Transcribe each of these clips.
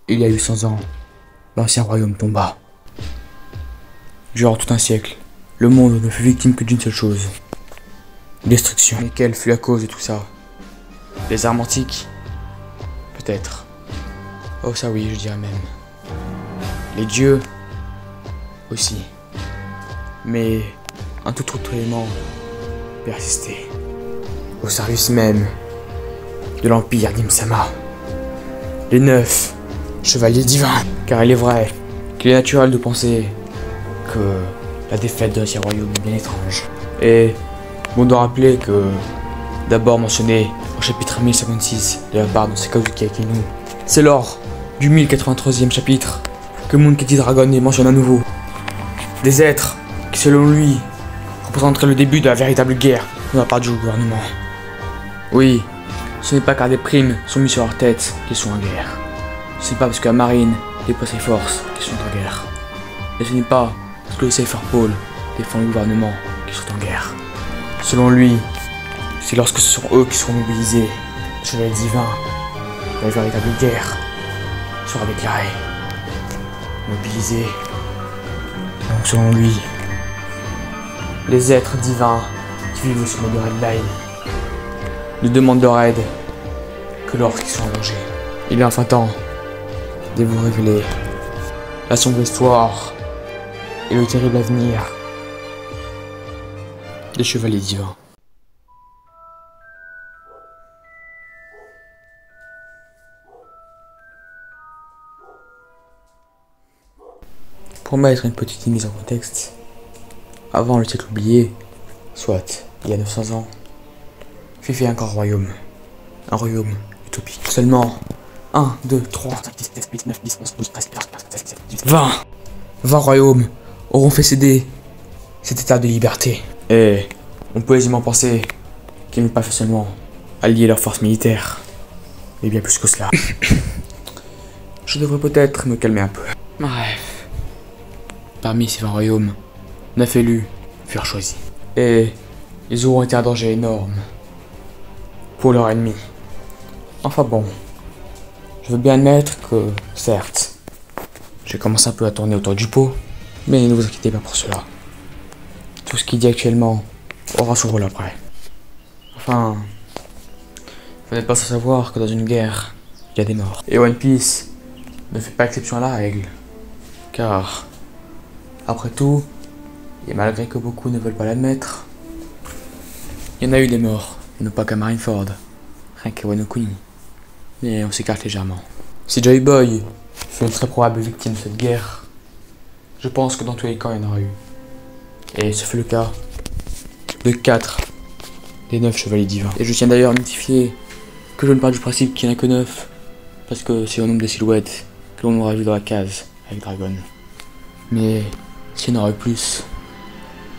Il y a 800 ans, l'ancien royaume tomba. Durant tout un siècle, le monde ne fut victime que d'une seule chose. Destruction. Mais quelle fut la cause de tout ça? Les armes antiques? Peut-être. Oh ça oui, je dirais même. Les dieux? Aussi. Mais un tout autre élément persistait. Au service même de l'empire d'Imsama. Les 9 chevaliers divins. Car il est vrai qu'il est naturel de penser que la défaite de l'ancien royaume est bien étrange. Et on doit rappeler que, d'abord mentionné au chapitre 1056 de la part de Sakazuki Akinu, c'est lors du 1083e chapitre que Monkey Dragon est mentionné à nouveau. Des êtres qui, selon lui, représenteraient le début de la véritable guerre de la part du gouvernement. Oui, ce n'est pas car des primes sont mises sur leur tête qu'ils sont en guerre. Ce n'est pas parce que la marine déploie ses forces qu'ils sont en guerre. Et ce n'est pas parce que le Cypher Pole défend le gouvernement qu'ils sont en guerre. Selon lui, c'est lorsque ce sont eux qui seront mobilisés, les chevaliers divins, la véritable guerre sera déclarée. Mobilisés. Donc selon lui, les êtres divins qui vivent au sommet de Redline ne demandent leur aide que lorsqu'ils sont en danger. Il est enfin temps de vous révéler la sombre histoire et le terrible avenir des chevaliers divins. Pour mettre une petite mise en contexte, avant le siècle oublié, soit il y a 900 ans, vivait un grand royaume. Un royaume utopique. Seulement 1, 2, 3, 5, 6, 7, 8, 9, 10, 11, 12, 13, 14, 15, 16, 17, 18, 20 20 royaumes auront fait céder cet état de liberté. Et on peut aisément penser qu'ils n'ont pas fait seulement allier leurs forces militaires, mais bien plus que cela. Je devrais peut-être me calmer un peu. Bref. Parmi ces 20 royaumes, 9 élus furent choisis. Et ils auront été un danger énorme pour leurs ennemis. Enfin bon, je veux bien admettre que, certes, j'ai commencé un peu à tourner autour du pot, mais ne vous inquiétez pas pour cela. Tout ce qu'il dit actuellement aura son rôle après. Enfin, vous n'êtes pas sans savoir que dans une guerre, il y a des morts. Et One Piece ne fait pas exception à la règle, car après tout, et malgré que beaucoup ne veulent pas l'admettre, il y en a eu des morts, et non pas qu'à Marineford, rien qu'à Wano Kuni. Mais on s'écarte légèrement. Si Joy Boy fut une très probable victime de cette guerre, je pense que dans tous les cas il y en aura eu. Et ce fut le cas de 4 des 9 chevaliers divins. Et je tiens d'ailleurs à notifier que je ne parle du principe qu'il n'y en a que 9, parce que c'est au nombre de silhouettes que l'on aura vu dans la case avec Dragon. Mais s'il y en aura eu plus,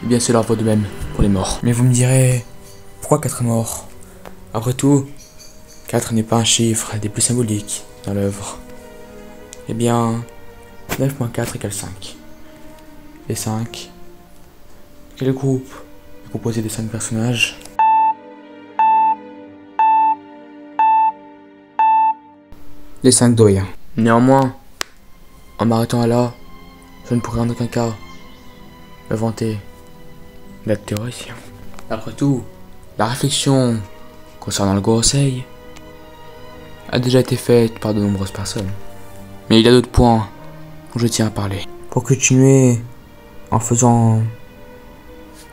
eh bien cela vaut de même pour les morts. Mais vous me direz, pourquoi 4 morts? Après tout, 4 n'est pas un chiffre des plus symboliques dans l'œuvre. Eh bien, 9 moins 4 égale 5. Et 5, quel groupe est composé de 5 personnages? Les 5 doyens. Néanmoins, en m'arrêtant là, je ne pourrais en aucun cas me vanter d'être théoricien. Après tout, la réflexion concernant le Gorosei a déjà été faite par de nombreuses personnes. Mais il y a d'autres points dont je tiens à parler. Pour continuer en faisant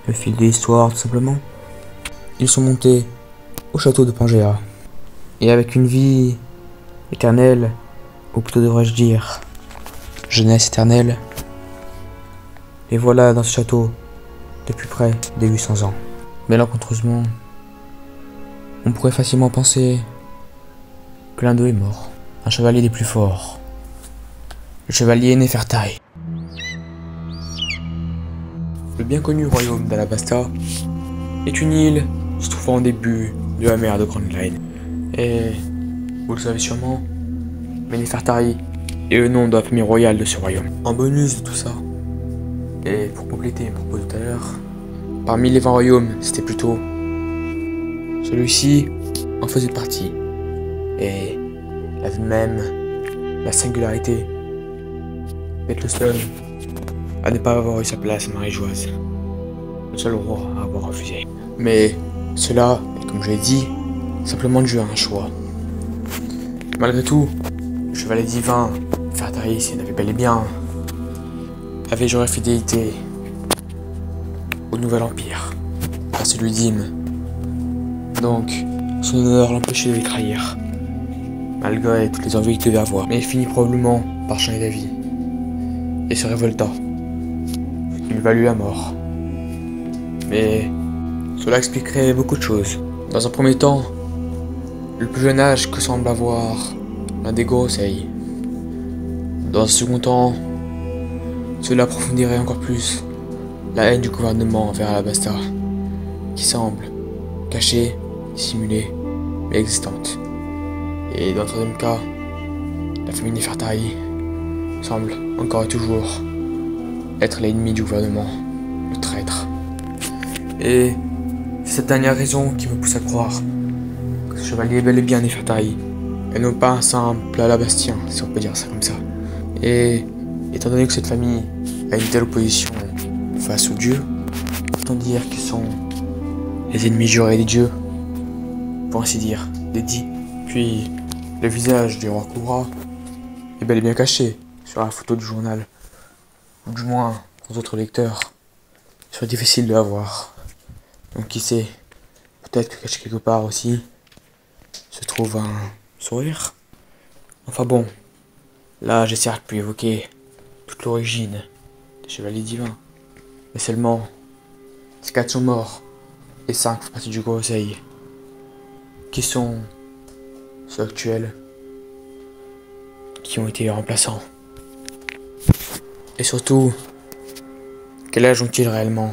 le fil de l'histoire tout simplement, ils sont montés au château de Pangea. Et avec une vie éternelle, ou plutôt devrais-je dire jeunesse éternelle, et voilà dans ce château depuis près de 800 ans. Malencontreusement, on pourrait facilement penser que l'un d'eux est mort. Un chevalier des plus forts. Le chevalier Nefertai. Le bien connu royaume d'Alabasta est une île se trouvant au début de la mer de Grand Line. Et, vous le savez sûrement, mais Nefertari est le nom de la famille royale de ce royaume. En bonus de tout ça, et pour compléter mes propos tout à l'heure, parmi les 20 royaumes, c'était plutôt celui-ci en faisait partie. Et la vie même la singularité d'être le seul à ne pas avoir eu sa place marégeoise, le seul roi à avoir refusé. Mais cela, comme je l'ai dit, simplement dû à un choix. Malgré tout, le chevalier divin, Fertaris, avait bel et bien avait juré fidélité au nouvel empire, à celui d'Ym. Donc, son honneur l'empêchait de les trahir, malgré toutes les envies qu'il devait avoir. Mais il finit probablement par changer d'avis et se révolta, ce qui lui valut la mort. Mais cela expliquerait beaucoup de choses. Dans un premier temps, le plus jeune âge que semble avoir l'un des Gorosei. Dans un second temps, cela approfondirait encore plus la haine du gouvernement envers Alabasta, qui semble cachée, dissimulée, mais existante. Et dans le troisième cas, la famille Nefertari semble encore et toujours être l'ennemi du gouvernement, le traître. Et c'est cette dernière raison qui me pousse à croire que ce chevalier est bel et bien Nefertari, et non pas un simple alabastien, si on peut dire ça comme ça. Et étant donné que cette famille a une telle opposition face aux dieux, autant dire qu'ils sont les ennemis jurés des dieux, pour ainsi dire, des dits. Puis le visage du roi Cobra est bel et bien caché sur la photo du journal, ou du moins pour d'autres lecteurs, il serait difficile de la voir. Donc qui sait, peut-être que caché quelque part aussi se trouve un sourire. Enfin bon, là j'ai certes pu évoquer toute l'origine des chevaliers divins, mais seulement ces 4 sont morts et 5 font partie du Gorosei, qui sont ceux actuels qui ont été les remplaçants. Et surtout, quel âge ont-ils réellement,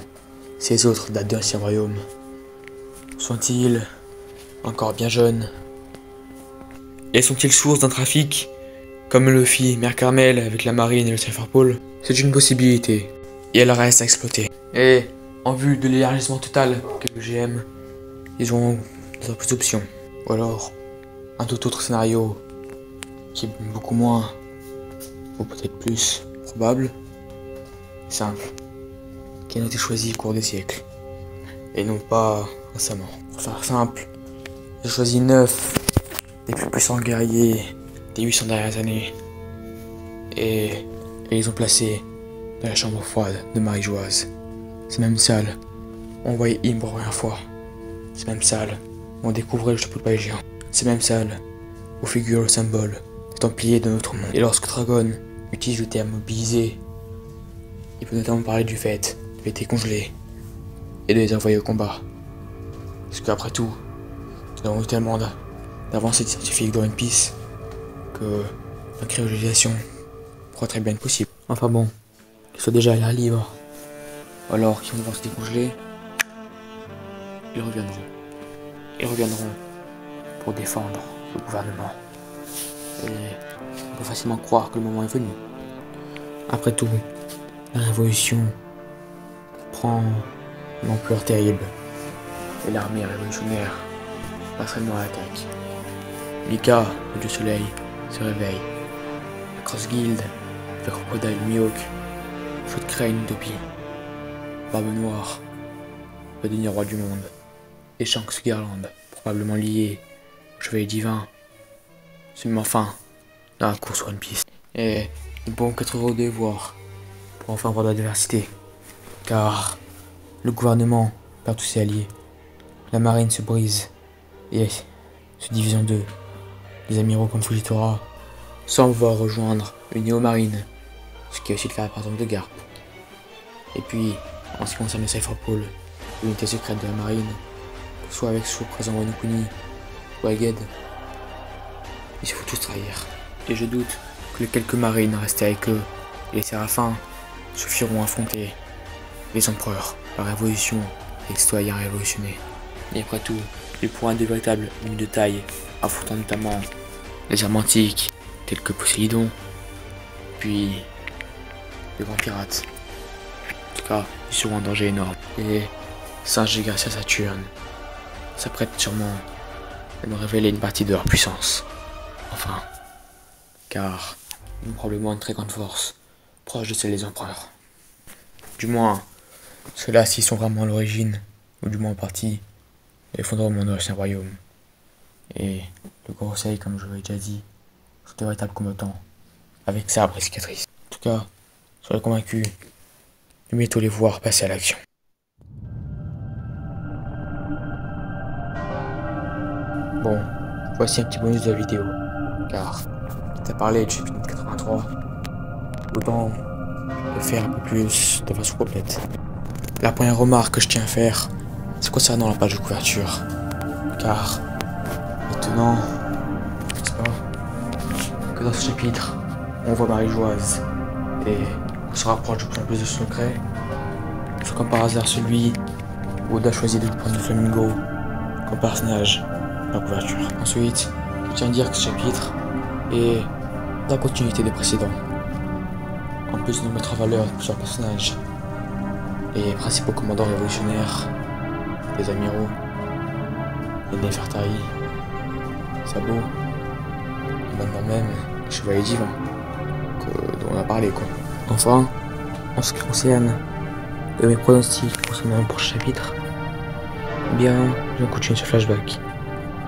ces autres datent d'ancien royaume? Sont-ils encore bien jeunes? Et sont-ils source d'un trafic, comme le fit Mère Carmel avec la marine et le Cypherpole? C'est une possibilité, et elle reste à exploiter. Et en vue de l'élargissement total que le GM, ils ont d'autres options. Ou alors, un tout autre scénario, qui est beaucoup moins, ou peut-être plus, probable, simple, qui a été choisi au cours des siècles, et non pas récemment. Pour faire simple, j'ai choisi 9 des plus puissants guerriers des 800 dernières années, et ils ont placé dans la chambre froide de Marie-Joise. Ces mêmes salles, on voyait Ym pour la première fois. Ces mêmes salles, on découvrait le chapeau de paille géant. Ces mêmes salles, où figure le symbole des Templiers de notre monde. Et lorsque Dragon utilise le terme mobiliser, il peut notamment parler du fait de les décongeler et de les envoyer au combat. Parce qu'après tout, nous avons eu tellement d'avancées scientifiques dans One Piece que la cryogénisation pourrait très bien être possible. Enfin bon, qu'ils soient déjà à l'air libre, ou alors qu'ils vont devoir se décongeler, ils reviendront. Ils reviendront pour défendre le gouvernement. Et on peut facilement croire que le moment est venu. Après tout, la révolution prend une ampleur terrible. Et l'armée révolutionnaire passerait à l'attaque. Mika, le dieu soleil, se réveille. La Cross Guild, le Crocodile Mihawk, Foot Crane Utopie, Barbe Noire, va devenir roi du monde. Et Shanks Garland, probablement lié au chevalier divin, se met enfin dans la course One Piece. Et nous pouvons qu'être heureux de les voir pour enfin voir de la diversité. Car le gouvernement perd tous ses alliés. La marine se brise et se divise en deux. Les amiraux comme Fujitora semblent voir rejoindre une néo-marine, ce qui est aussi le cas par exemple de Garp. Et puis, en ce qui concerne le Cypherpole, l'unité secrète de la marine, que ce soit avec sous présent Wano Kuni ou Aged, ils se font tous trahir. Et je doute que les quelques marines restés avec eux et les séraphins suffiront à affronter les empereurs, la révolution et les citoyens révolutionnés. Et après tout, ils pourront être de véritables ennemis de taille, affrontant notamment les armes antiques tels que Poséidon, puis les grands pirates. En tout cas, ils seront un danger énorme. Et Singe et Garcia Saturne s'apprêtent sûrement à nous révéler une partie de leur puissance. Enfin, car mais probablement une très grande force, proche de celle des empereurs. Du moins, ceux-là-ci sont vraiment à l'origine, ou du moins en partie, de l'effondrement de l'ancien royaume. Et le conseil, comme je l'ai déjà dit, sont de véritables combattants, avec sabre et cicatrices. En tout cas, soyez convaincus de bientôt les voir passer à l'action. Bon, voici un petit bonus de la vidéo, car quitte à parler de chapitre 83, autant le faire un peu plus de façon complète. La première remarque que je tiens à faire, c'est concernant la page de couverture, car maintenant, n'est-ce pas, que dans ce chapitre, on voit Marie-Joise, et on se rapproche de plus en plus de son secret, c'est comme par hasard celui où Oda choisit de prendre le flamingo comme personnage de la couverture. Ensuite, je tiens à dire que ce chapitre est la continuité des précédents. En plus de mettre en valeur plusieurs personnages, les principaux commandants révolutionnaires, les amiraux, les Nefertari, Sabo, et maintenant même les chevaliers divins, dont on a parlé quoi. Enfin, en ce qui concerne mes pronostics concernant le prochain chapitre, eh bien, je vais continuer ce flashback,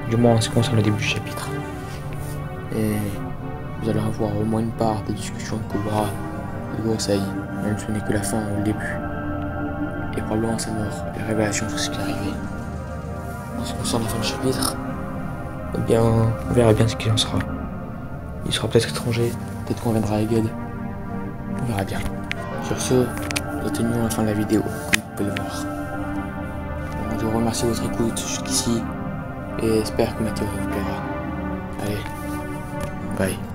du moins en ce qui concerne le début du chapitre. Et vous allez avoir au moins une part des discussions de Cobra et de Gorosei, même si ce n'est que la fin ou le début. Et probablement sa mort, les révélations sur ce qui est arrivé. En ce qui concerne la fin du chapitre, eh bien, on verra bien ce qu'il en sera. Il sera peut-être étranger, peut-être qu'on viendra à Eged. On verra bien. Sur ce, nous atteignons la fin de la vidéo, comme vous pouvez le voir. Je vous remercie de votre écoute jusqu'ici et espère que ma théorie vous plaira. Allez, bye.